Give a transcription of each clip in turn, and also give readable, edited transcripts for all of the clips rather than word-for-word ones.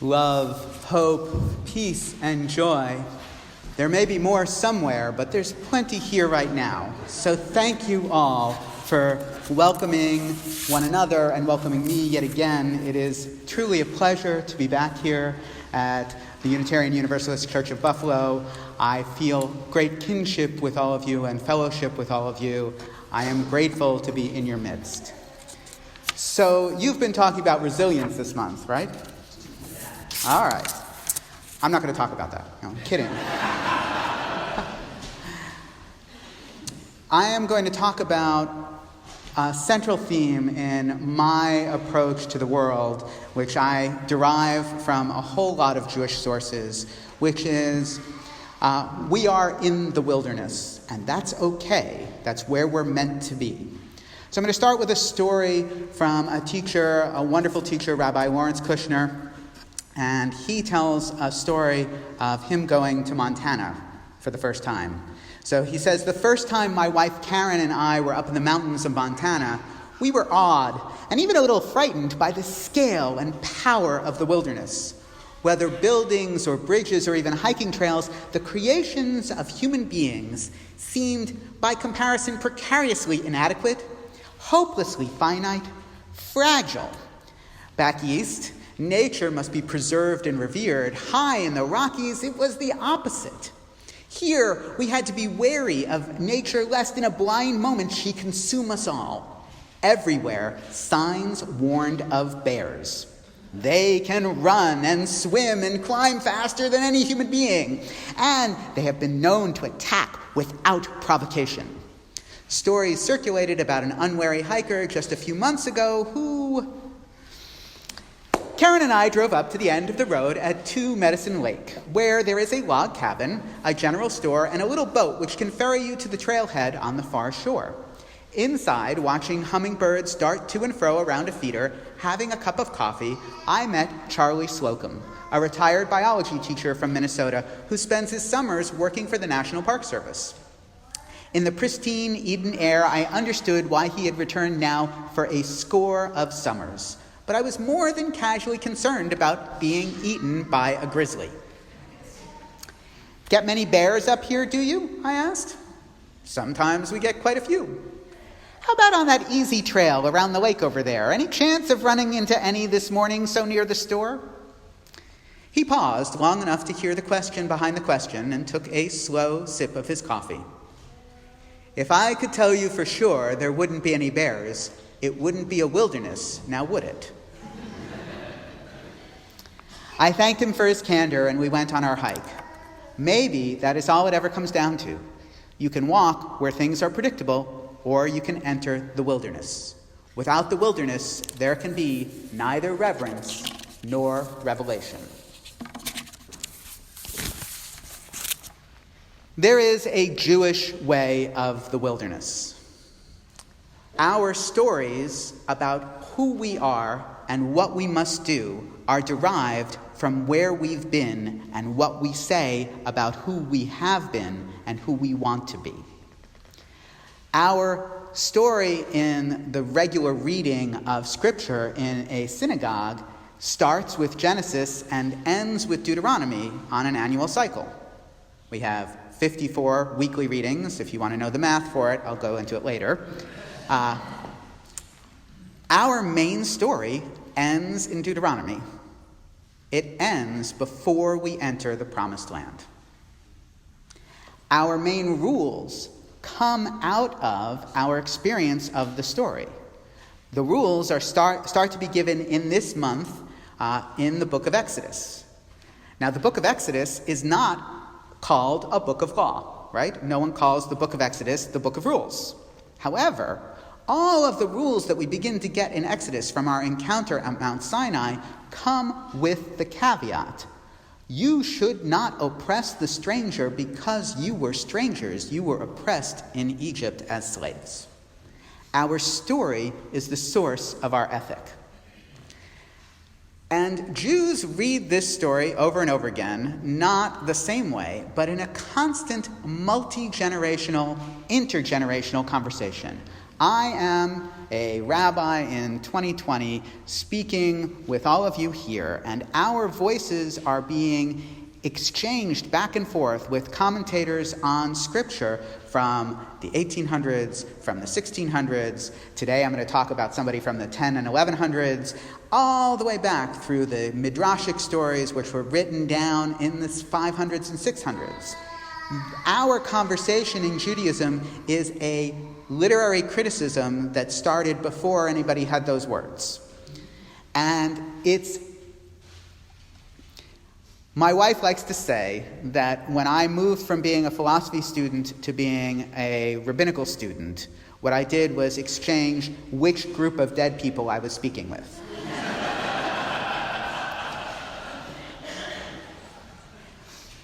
love, hope, peace, and joy. There may be more somewhere, but there's plenty here right now. So thank you all for welcoming one another and welcoming me yet again. It is truly a pleasure to be back here at the Unitarian Universalist Church of Buffalo. I feel great kinship with all of you and fellowship with all of you. I am grateful to be in your midst. So you've been talking about resilience this month, right? All right. I'm not going to talk about that. No, I'm kidding. I am going to talk about a central theme in my approach to the world, which I derive from a whole lot of Jewish sources, which is we are in the wilderness, and that's okay. That's where we're meant to be. So I'm going to start with a story from a teacher, a wonderful teacher, Rabbi Lawrence Kushner, and he tells a story of him going to Montana for the first time. So he says, the first time my wife Karen and I were up in the mountains of Montana, we were awed and even a little frightened by the scale and power of the wilderness. Whether buildings or bridges or even hiking trails, the creations of human beings seemed, by comparison, precariously inadequate, hopelessly finite, fragile. Back east, nature must be preserved and revered. High in the Rockies, it was the opposite. Here, we had to be wary of nature lest in a blind moment she consume us all. Everywhere, signs warned of bears. They can run and swim and climb faster than any human being, and they have been known to attack without provocation. Stories circulated about an unwary hiker just a few months ago who... Karen and I drove up to the end of the road at 2 Medicine Lake, where there is a log cabin, a general store, and a little boat which can ferry you to the trailhead on the far shore. Inside, watching hummingbirds dart to and fro around a feeder, having a cup of coffee, I met Charlie Slocum, a retired biology teacher from Minnesota who spends his summers working for the National Park Service. In the pristine Eden air, I understood why he had returned now for a score of summers. But I was more than casually concerned about being eaten by a grizzly. Get many bears up here, do you? I asked. Sometimes we get quite a few. How about on that easy trail around the lake over there? Any chance of running into any this morning so near the store? He paused long enough to hear the question behind the question and took a slow sip of his coffee. If I could tell you for sure there wouldn't be any bears, it wouldn't be a wilderness, now would it? I thanked him for his candor, and we went on our hike. Maybe that is all it ever comes down to. You can walk where things are predictable, or you can enter the wilderness. Without the wilderness, there can be neither reverence nor revelation. There is a Jewish way of the wilderness. Our stories about who we are and what we must do are derived from where we've been and what we say about who we have been and who we want to be. Our story in the regular reading of Scripture in a synagogue starts with Genesis and ends with Deuteronomy on an annual cycle. We have 54 weekly readings. If you want to know the math for it, I'll go into it later. Our main story ends in Deuteronomy. It ends before we enter the Promised Land. Our main rules come out of our experience of the story. The rules are start to be given in this month in the book of Exodus. Now, the book of Exodus is not called a book of law, right? No one calls the book of Exodus the book of rules. However, all of the rules that we begin to get in Exodus from our encounter at Mount Sinai come with the caveat. You should not oppress the stranger because you were strangers. You were oppressed in Egypt as slaves. Our story is the source of our ethic. And Jews read this story over and over again, not the same way, but in a constant multi-generational, intergenerational conversation. I am a rabbi in 2020 speaking with all of you here, and our voices are being exchanged back and forth with commentators on Scripture from the 1800s, from the 1600s. Today I'm going to talk about somebody from the 10 and 1100s, all the way back through the Midrashic stories which were written down in the 500s and 600s. Our conversation in Judaism is a literary criticism that started before anybody had those words. And my wife likes to say that when I moved from being a philosophy student to being a rabbinical student, what I did was exchange which group of dead people I was speaking with.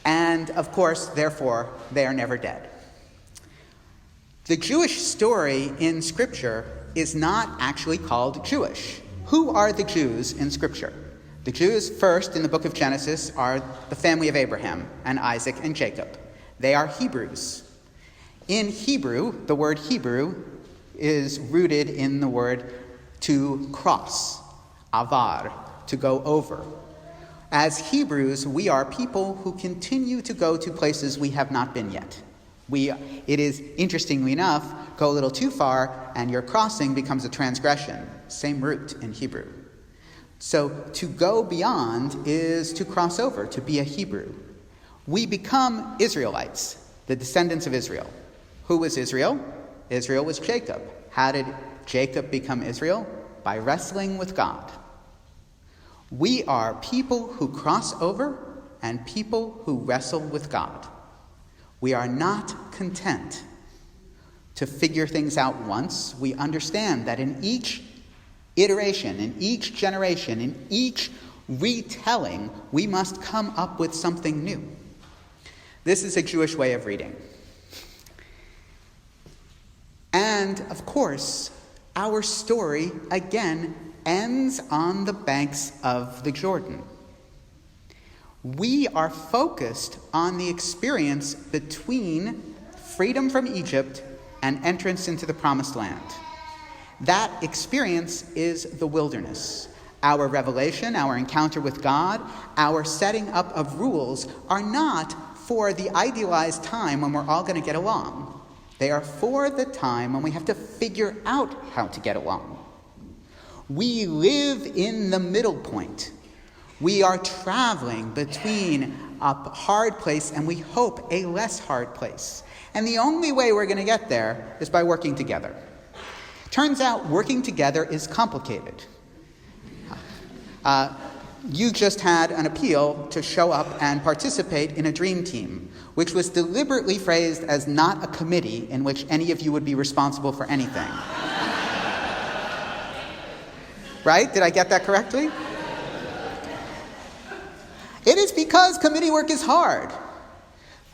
And, of course, therefore, they are never dead. The Jewish story in Scripture is not actually called Jewish. Who are the Jews in Scripture? The Jews, first, in the book of Genesis, are the family of Abraham and Isaac and Jacob. They are Hebrews. In Hebrew, the word Hebrew is rooted in the word to cross, avar, to go over. As Hebrews, we are people who continue to go to places we have not been yet. It is, interestingly enough, go a little too far, and your crossing becomes a transgression. Same root in Hebrew. So to go beyond is to cross over, to be a Hebrew. We become Israelites, the descendants of Israel. Who was Israel? Israel was Jacob. How did Jacob become Israel? By wrestling with God. We are people who cross over and people who wrestle with God. We are not content to figure things out once. We understand that in each iteration, in each generation, in each retelling, we must come up with something new. This is a Jewish way of reading. And, of course, our story, again, ends on the banks of the Jordan. We are focused on the experience between freedom from Egypt and entrance into the Promised Land. That experience is the wilderness. Our revelation, our encounter with God, our setting up of rules are not for the idealized time when we're all going to get along. They are for the time when we have to figure out how to get along. We live in the middle point. We are traveling between a hard place and we hope a less hard place. And the only way we're going to get there is by working together. Turns out working together is complicated. You just had an appeal to show up and participate in a dream team, which was deliberately phrased as not a committee in which any of you would be responsible for anything. Right? Did I get that correctly? It is because committee work is hard.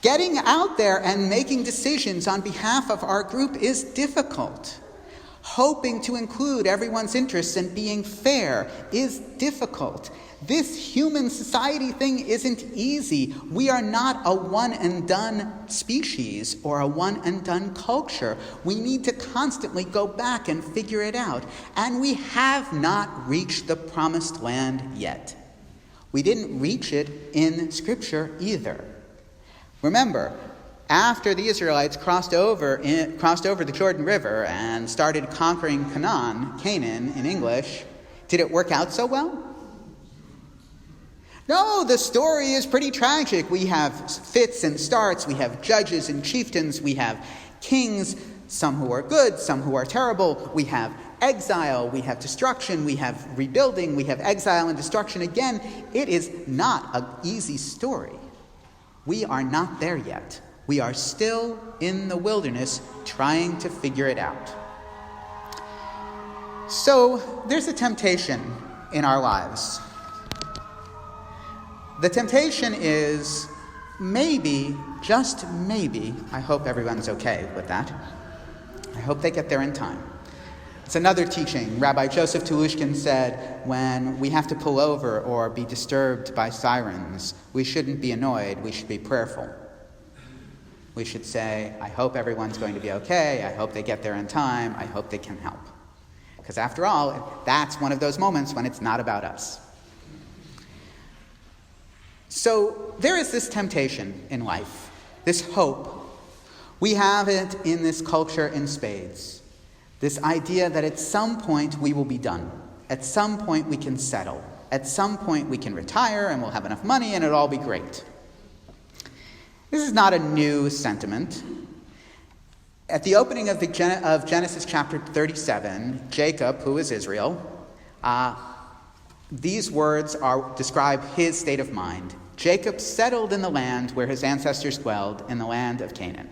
Getting out there and making decisions on behalf of our group is difficult. Hoping to include everyone's interests and being fair is difficult. This human society thing isn't easy. We are not a one-and-done species or a one-and-done culture. We need to constantly go back and figure it out. And we have not reached the Promised Land yet. We didn't reach it in Scripture either. Remember, after the Israelites crossed over the Jordan River and started conquering Canaan in English, did it work out so well? No, the story is pretty tragic. We have fits and starts, we have judges and chieftains, we have kings, some who are good, some who are terrible, we have exile, we have destruction, we have rebuilding, we have exile and destruction. Again, it is not an easy story. We are not there yet. We are still in the wilderness trying to figure it out. So there's a temptation in our lives. The temptation is maybe, just maybe, I hope everyone's okay with that. I hope they get there in time. It's another teaching. Rabbi Joseph Telushkin said, when we have to pull over or be disturbed by sirens, we shouldn't be annoyed, we should be prayerful. We should say, I hope everyone's going to be okay. I hope they get there in time. I hope they can help. Because after all, that's one of those moments when it's not about us. So there is this temptation in life, this hope. We have it in this culture in spades. This idea that at some point we will be done. At some point we can settle. At some point we can retire and we'll have enough money and it'll all be great. This is not a new sentiment. At the opening of Genesis chapter 37, Jacob, who is Israel, these words describe his state of mind. Jacob settled in the land where his ancestors dwelled, in the land of Canaan.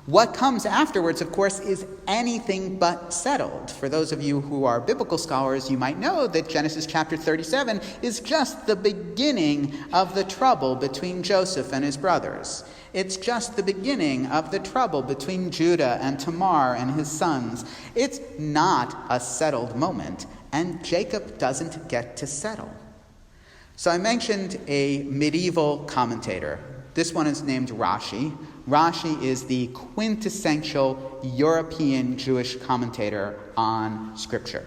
What comes afterwards, of course, is anything but settled. For those of you who are biblical scholars, you might know that Genesis chapter 37 is just the beginning of the trouble between Joseph and his brothers. It's just the beginning of the trouble between Judah and Tamar and his sons. It's not a settled moment, and Jacob doesn't get to settle. So I mentioned a medieval commentator. This one is named Rashi. Rashi is the quintessential European Jewish commentator on Scripture.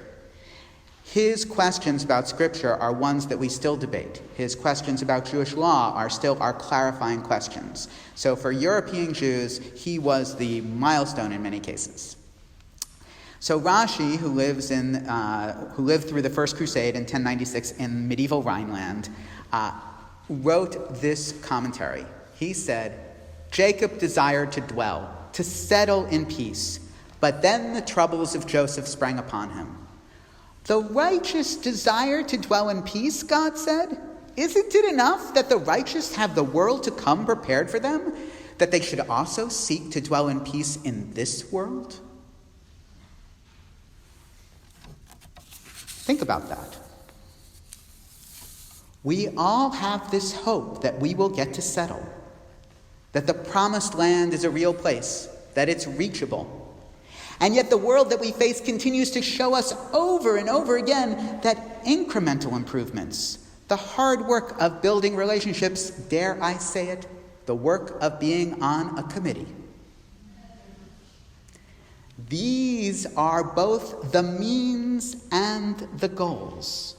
His questions about Scripture are ones that we still debate. His questions about Jewish law are still our clarifying questions. So for European Jews, he was the milestone in many cases. So Rashi, who lived through the First Crusade in 1096 in medieval Rhineland, wrote this commentary. He said, Jacob desired to dwell, to settle in peace, but then the troubles of Joseph sprang upon him. The righteous desire to dwell in peace, God said. Isn't it enough that the righteous have the world to come prepared for them, that they should also seek to dwell in peace in this world? Think about that. We all have this hope that we will get to settle, that the promised land is a real place, that it's reachable. And yet the world that we face continues to show us over and over again that incremental improvements, the hard work of building relationships, dare I say it, the work of being on a committee, these are both the means and the goals.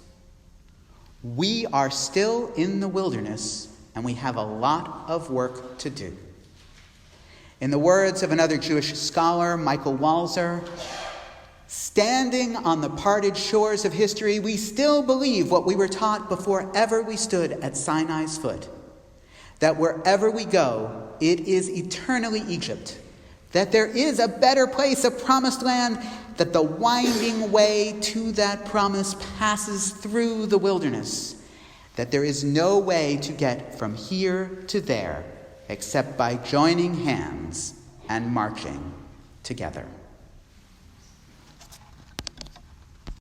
We are still in the wilderness, and we have a lot of work to do. In the words of another Jewish scholar, Michael Walzer, standing on the parted shores of history, we still believe what we were taught before ever we stood at Sinai's foot, that wherever we go, it is eternally Egypt, that there is a better place, a promised land, that the winding way to that promise passes through the wilderness, that there is no way to get from here to there except by joining hands and marching together.